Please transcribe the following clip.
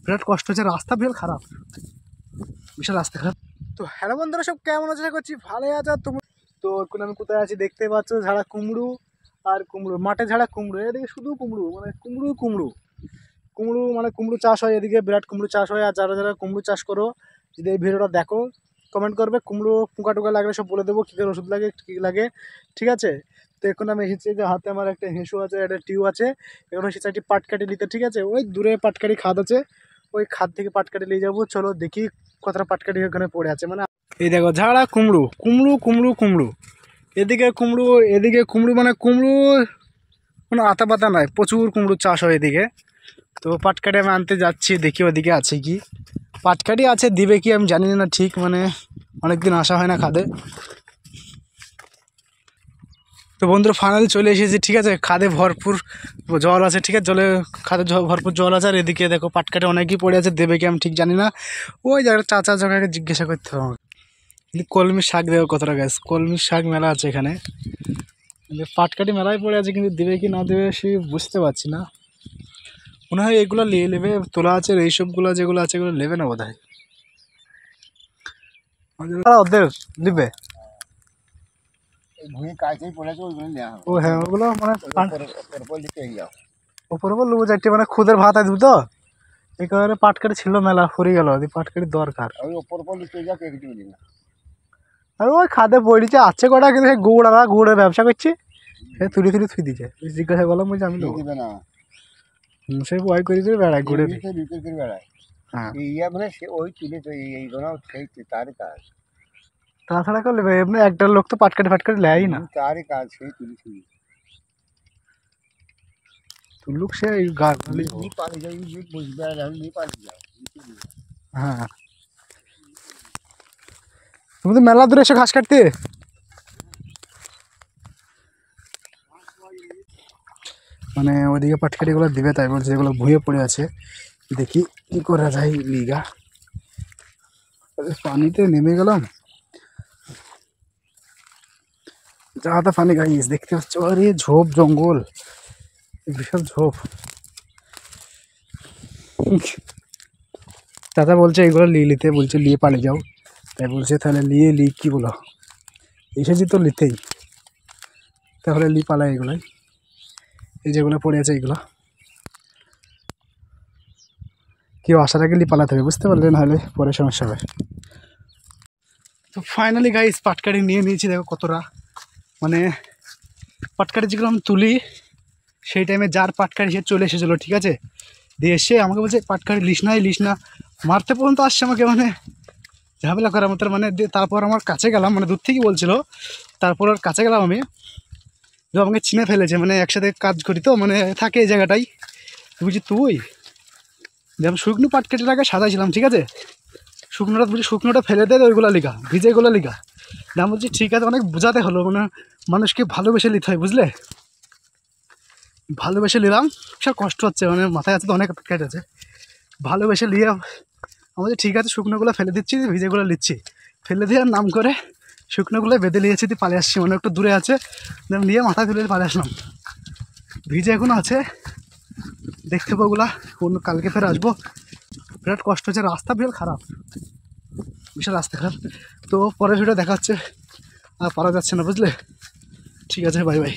বিরাট কষ্ট হচ্ছে, রাস্তা বিশাল খারাপ, বিশাল রাস্তা খারাপ। তো হ্যালো বন্ধুরা, সব কেমন আছে? করছি ভালো আছে। আর তুমি তো এখন আমি কোথায় আছি দেখতে পাচ্ছ, ঝাড়া কুমড়ো আর কুমড়ো, মাঠে ঝাড়া কুমড়ো, এদিকে শুধু কুমড়ো, মানে কুমড়ো কুমড়ো কুমড়ো, মানে কুমড়ো চাষ হয় এদিকে, বিরাট কুমড়ো চাষ হয়। আর যারা যারা কুমড়ো চাষ করো, যদি এই ভিডিওটা দেখো, কমেন্ট করবে, কুমড়ো পোকা টোকা লাগলে সব বলে দেবো, কী করে ওষুধ লাগে কী লাগে, ঠিক আছে? তো এখন আমি এসেছি যে হাতে আমার একটা হেঁসু আছে, একটা টিউ আছে, এখন এসেছি একটি পাটকাঠি নিতে, ঠিক আছে? ওই দূরে পাটকাঠি খাদ আছে, ওই খাদ থেকে পাটকাঠি নিয়ে যাবো। চলো দেখি কতটা পাটকাঠি ওখানে পড়ে আছে। মানে এই দেখো ঝাড়া কুমড়ো কুমড়ো কুমড়ো কুমড়ো, এদিকে কুমড়ো এদিকে কুমড়ো, মানে কুমড়ো কোনো আতা পাতা নয়, প্রচুর কুমড়ো চাষ হয় এদিকে। তো পাটকাঠি আমি আনতে যাচ্ছি, দেখি ওদিকে আছে কি পাটকাঠি আছে, দিবে কি আমি জানি না ঠিক, মানে অনেকদিন আসা হয় না খাদে। তো বন্ধুরা ফাইনালি চলে এসেছি, ঠিক আছে? খাদে ভরপুর জল আছে, ঠিক আছে? খাদে ভরপুর জল আছে। আর এদিকে দেখো পাটকাঠি অনেকই পড়ে আছে, দেবে কি আমি ঠিক জানি না। ওই জায়গাটা চাচা জায়গাকে জিজ্ঞাসা করতে হবে আমাকে। কিন্তু কলমি শাক দেখো কতটা গাছ, কলমি শাক মেলা আছে এখানে, কিন্তু পাটকাঠি মেলায় পড়ে আছে, কিন্তু দেবে কি না দেবে সে বুঝতে পারছি না। মনে হয় এগুলো নিয়ে নেবে, তোলা আছে এইসবগুলো যেগুলো আছে এগুলো নেবে না বোধ হয়, ওদের নেবে। ও হ্যাঁ, ওগুলো মানে ওপর নেবো চারটে, মানে খুদের ভাত আছে তো, এই কারণে পাটকাঠি ছিল মেলা ফুরে গেল, পাটকাঠি দরকার। আর ওই খাদে পড়েছে আছে কটা, কিন্তু সেই গুড়ের ব্যবসা করছি, সে তুলি থুই দিচ্ছে। জিজ্ঞাসা করলাম, বলছি আমি দেবো না, সে ভয় করে দিয়ে বেড়ায় ঘুরে বেড়ায়। হ্যাঁ, মানে সে ওই তুলে তাছাড়া কেউ নেবে এমনি, একটা লোক তো পাটকাঠি ফাটকাঠি নেয়ই না, তারই কাজ সেই তুলি থুই। তুলুক সে হ্যাঁ। তুমি তো মেলা দূরে এসে ঘাস কাটতে, মানে ওইদিকে পাটকাঠিগুলো দিবে, তাই বলছে যেগুলো ভুঁয়ে পড়ে আছে, দেখি কি করা যায়। লিগা পানিতে নেমে গেলাম, যা তা পানি গাইস দেখতে পাচ্ছ, আরে ঝোপ জঙ্গল, বিশাল ঝোপ। চাচা বলছে এগুলো নিয়ে নিতে, বলছে নিয়ে পালিয়ে যাও, তাই বলছে তাহলে নিয়ে কি বলো, এসেছি তো নিতেই, তাহলে নিয়ে পালাই এগুলোই, এই যেগুলো পড়ে আছে এইগুলো, কেউ আসার আগে নিয়ে পালাতে হবে, বুঝতে পারলে, নাহলে পরে সমস্যা হবে। তো ফাইনালি গাইস পাটকাঠি নিয়ে নিয়েছি, দেখো কতটা, মানে পাটকাঠি যেগুলো আমি তুলি সেই টাইমে যার পাটকাঠি সে চলে এসেছিলো, ঠিক আছে? দিয়ে এসে আমাকে বলছে পাটকাঠি লিস না, মারতে পর্যন্ত আসছে আমাকে, মানে ঝামেলা করার মতো। মানে তারপর আমার কাছে গেলাম, মানে দূর থেকেই বলছিল, তারপর আর কাছে গেলাম আমি, যে আমাকে চিনে ফেলেছে, মানে একসাথে কাজ করি তো, মানে থাকে এই জায়গাটাই। বুঝছি তুই যে আমি শুকনো পাটকাঠির আগে সাজাইছিলাম, ঠিক আছে? শুকনোটা ফেলে দে, ওইগুলো লিখা ভিজেগুলো লিখা। আমি বলছি ঠিক আছে, অনেক বোঝাতে হলো, মানে মানুষকে ভালোবেসে নিতে হয়, বুঝলে? ভালোবেসে নিলাম, সব কষ্ট হচ্ছে, মানে মাথায় আছে তো অনেক কাজ আছে, ভালোবেসে নিয়ে আমাদের ঠিক আছে শুকনোগুলো ফেলে দিচ্ছি, ভিজেগুলো নিচ্ছি, ফেলে দিয়ে নাম করে শুকনোগুলো বেঁধে নিয়েছি, দিয়ে পালিয়ে আসছি, মানে একটু দূরে আছে, নিয়ে মাথায় তুলে পালিয়ে আসলাম। ভিজে এখনও আছে, দেখতে পাবো ওগুলা, অন্য কালকে ফের আসবো। বিরাট কষ্ট হচ্ছে, রাস্তা বিশাল খারাপ, বিশাল রাস্তা খারাপ। তো পরের ভিডিও দেখা হচ্ছে, আর পারা যাচ্ছে না, বুঝলে? ঠিক আছে, বাই বাই।